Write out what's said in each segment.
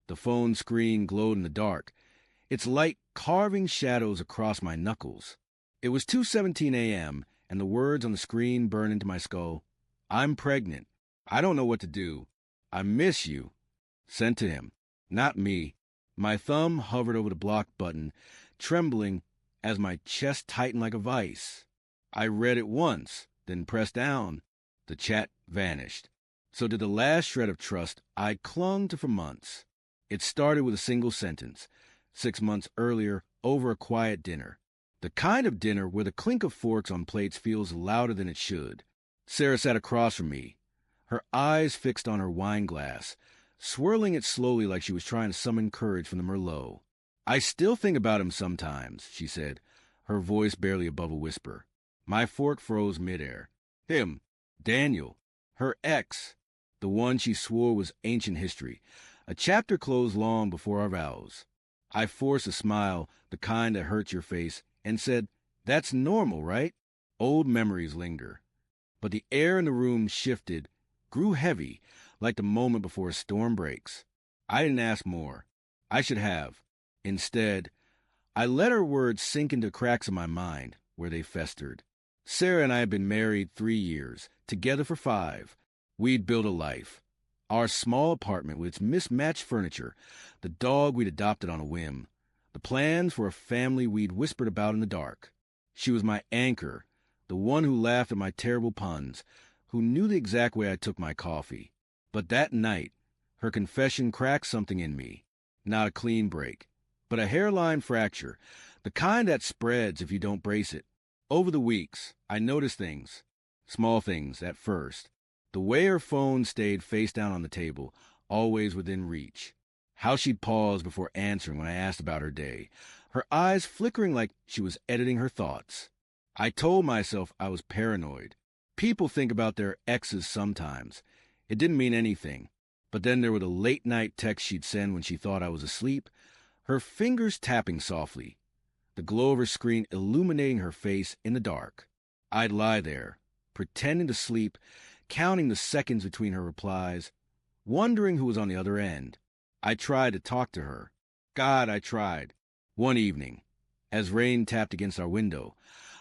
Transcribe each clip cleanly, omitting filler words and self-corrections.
The phone screen glowed in the dark, its light carving shadows across my knuckles. It was 2:17 a.m., and the words on the screen burned into my skull. I'm pregnant. I don't know what to do. I miss you. Sent to him. Not me. My thumb hovered over the block button, trembling as my chest tightened like a vice. I read it once, then pressed down. The chat vanished. So did the last shred of trust I clung to for months. It started with a single sentence, 6 months earlier, over a quiet dinner. The kind of dinner where the clink of forks on plates feels louder than it should. Sarah sat across from me, her eyes fixed on her wine glass, swirling it slowly like she was trying to summon courage from the Merlot. I still think about him sometimes, she said, her voice barely above a whisper. My fork froze midair. Him, Daniel, her ex, the one she swore was ancient history, a chapter closed long before our vows. I forced a smile, the kind that hurts your face, and said, That's normal, right? Old memories linger. But the air in the room shifted, grew heavy, like the moment before a storm breaks. I didn't ask more. I should have. Instead, I let her words sink into cracks in my mind, where they festered. Sarah and I had been married 3 years, together for 5. We'd built a life. Our small apartment with its mismatched furniture, the dog we'd adopted on a whim, the plans for a family we'd whispered about in the dark. She was my anchor, the one who laughed at my terrible puns, who knew the exact way I took my coffee. But that night, her confession cracked something in me. Not a clean break, but a hairline fracture, the kind that spreads if you don't brace it. Over the weeks, I noticed things, small things at first. The way her phone stayed face down on the table, always within reach. How she'd pause before answering when I asked about her day, her eyes flickering like she was editing her thoughts. I told myself I was paranoid. People think about their exes sometimes. It didn't mean anything. But then there were the late-night texts she'd send when she thought I was asleep, her fingers tapping softly, the glow of her screen illuminating her face in the dark. I'd lie there, pretending to sleep, counting the seconds between her replies, wondering who was on the other end. I tried to talk to her. God, I tried. One evening, as rain tapped against our window,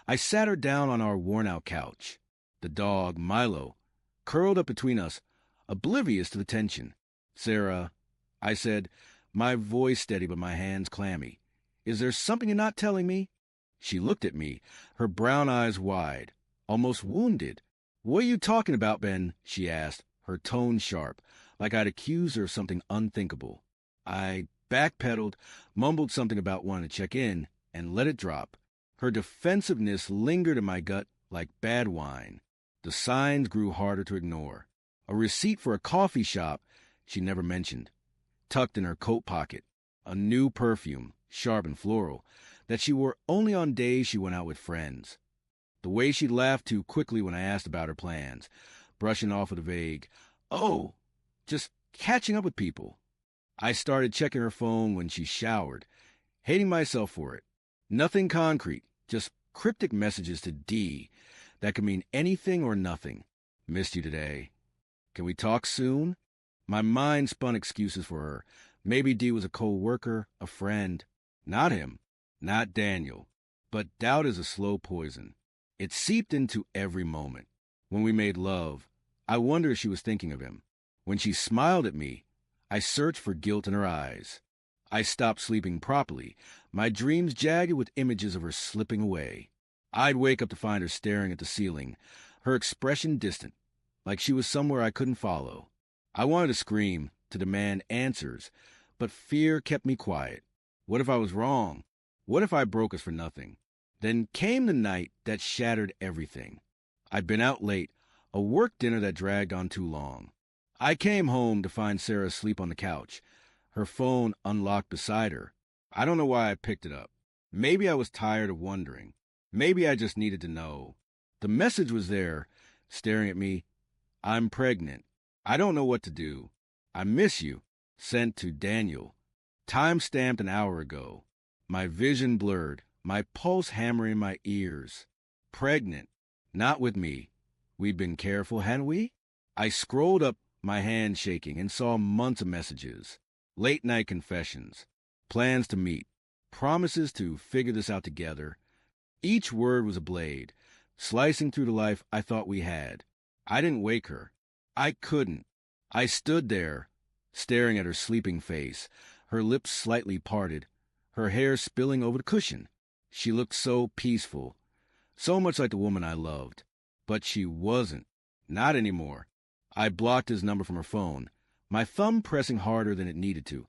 I sat her down on our worn-out couch. The dog, Milo, curled up between us, oblivious to the tension. Sarah, I said, my voice steady but my hands clammy, is there something you're not telling me? She looked at me, her brown eyes wide, almost wounded. What are you talking about, Ben? She asked, her tone sharp, like I'd accused her of something unthinkable. I backpedaled, mumbled something about wanting to check in, and let it drop. Her defensiveness lingered in my gut like bad wine. The signs grew harder to ignore. A receipt for a coffee shop she never mentioned, tucked in her coat pocket. A new perfume, sharp and floral, that she wore only on days she went out with friends. The way she laughed too quickly when I asked about her plans, brushing off with a vague, oh, just catching up with people. I started checking her phone when she showered, hating myself for it. Nothing concrete, just cryptic messages to D that could mean anything or nothing. Missed you today. Can we talk soon? My mind spun excuses for her. Maybe D was a co-worker, a friend. Not him. Not Daniel. But doubt is a slow poison. It seeped into every moment. When we made love, I wondered if she was thinking of him. When she smiled at me, I searched for guilt in her eyes. I stopped sleeping properly, my dreams jagged with images of her slipping away. I'd wake up to find her staring at the ceiling, her expression distant, like she was somewhere I couldn't follow. I wanted to scream, to demand answers, but fear kept me quiet. What if I was wrong? What if I broke us for nothing? Then came the night that shattered everything. I'd been out late, a work dinner that dragged on too long. I came home to find Sarah asleep on the couch, her phone unlocked beside her. I don't know why I picked it up. Maybe I was tired of wondering. Maybe I just needed to know. The message was there, staring at me. I'm pregnant. I don't know what to do. I miss you. Sent to Daniel. Time stamped an hour ago. My vision blurred, my pulse hammering in my ears. Pregnant. Not with me. We'd been careful, hadn't we? I scrolled up, my hand shaking, and saw months of messages. Late-night confessions, plans to meet, promises to figure this out together. Each word was a blade, slicing through the life I thought we had. I didn't wake her. I couldn't. I stood there, staring at her sleeping face, her lips slightly parted, her hair spilling over the cushion. She looked so peaceful, so much like the woman I loved. But she wasn't. Not anymore. I blocked his number from her phone, my thumb pressing harder than it needed to,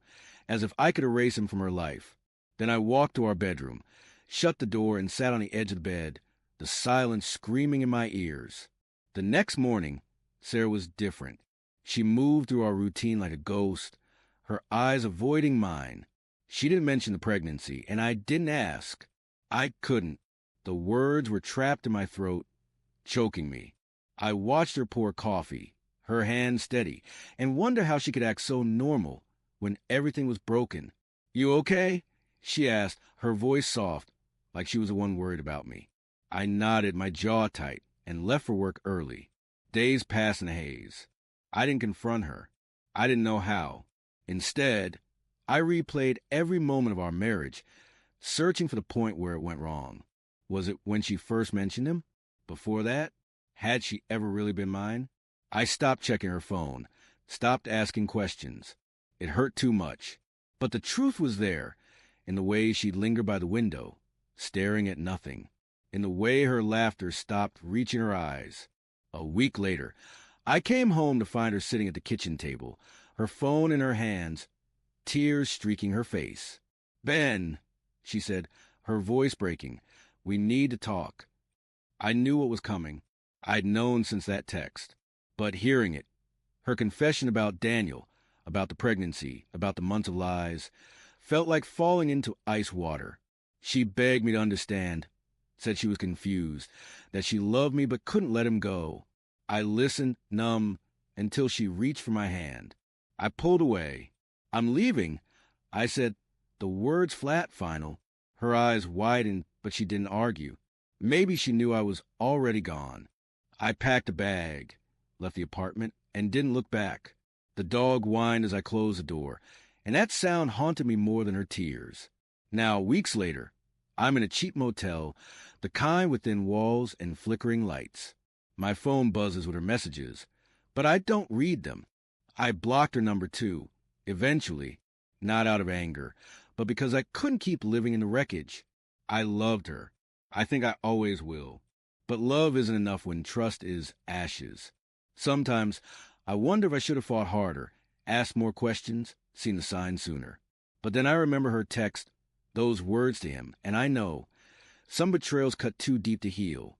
as if I could erase him from her life. Then I walked to our bedroom, shut the door, and sat on the edge of the bed, the silence screaming in my ears. The next morning, Sarah was different. She moved through our routine like a ghost, her eyes avoiding mine. She didn't mention the pregnancy, and I didn't ask. I couldn't. The words were trapped in my throat, choking me. I watched her pour coffee, her hand steady, and wonder how she could act so normal when everything was broken. "You okay?" she asked, her voice soft, like she was the one worried about me. I nodded, my jaw tight, and left for work early. Days passed in a haze. I didn't confront her. I didn't know how. Instead, I replayed every moment of our marriage, searching for the point where it went wrong. Was it when she first mentioned him? Before that? Had she ever really been mine? I stopped checking her phone, stopped asking questions. It hurt too much. But the truth was there, in the way she'd linger by the window, staring at nothing, in the way her laughter stopped reaching her eyes. A week later, I came home to find her sitting at the kitchen table, her phone in her hands, tears streaking her face. "Ben," she said, her voice breaking, "we need to talk." I knew what was coming. I'd known since that text. But hearing it, her confession about Daniel, about the pregnancy, about the months of lies, felt like falling into ice water. She begged me to understand, said she was confused, that she loved me but couldn't let him go. I listened, numb, until she reached for my hand. I pulled away. "I'm leaving," I said, the words flat, final. Her eyes widened, but she didn't argue. Maybe she knew I was already gone. I packed a bag, left the apartment, and didn't look back. The dog whined as I closed the door, and that sound haunted me more than her tears. Now, weeks later, I'm in a cheap motel, the kind with thin walls and flickering lights. My phone buzzes with her messages, but I don't read them. I blocked her number too, eventually, not out of anger, but because I couldn't keep living in the wreckage. I loved her. I think I always will. But love isn't enough when trust is ashes. Sometimes I wonder if I should have fought harder, asked more questions, seen the signs sooner. But then I remember her text, those words to him, and I know some betrayals cut too deep to heal.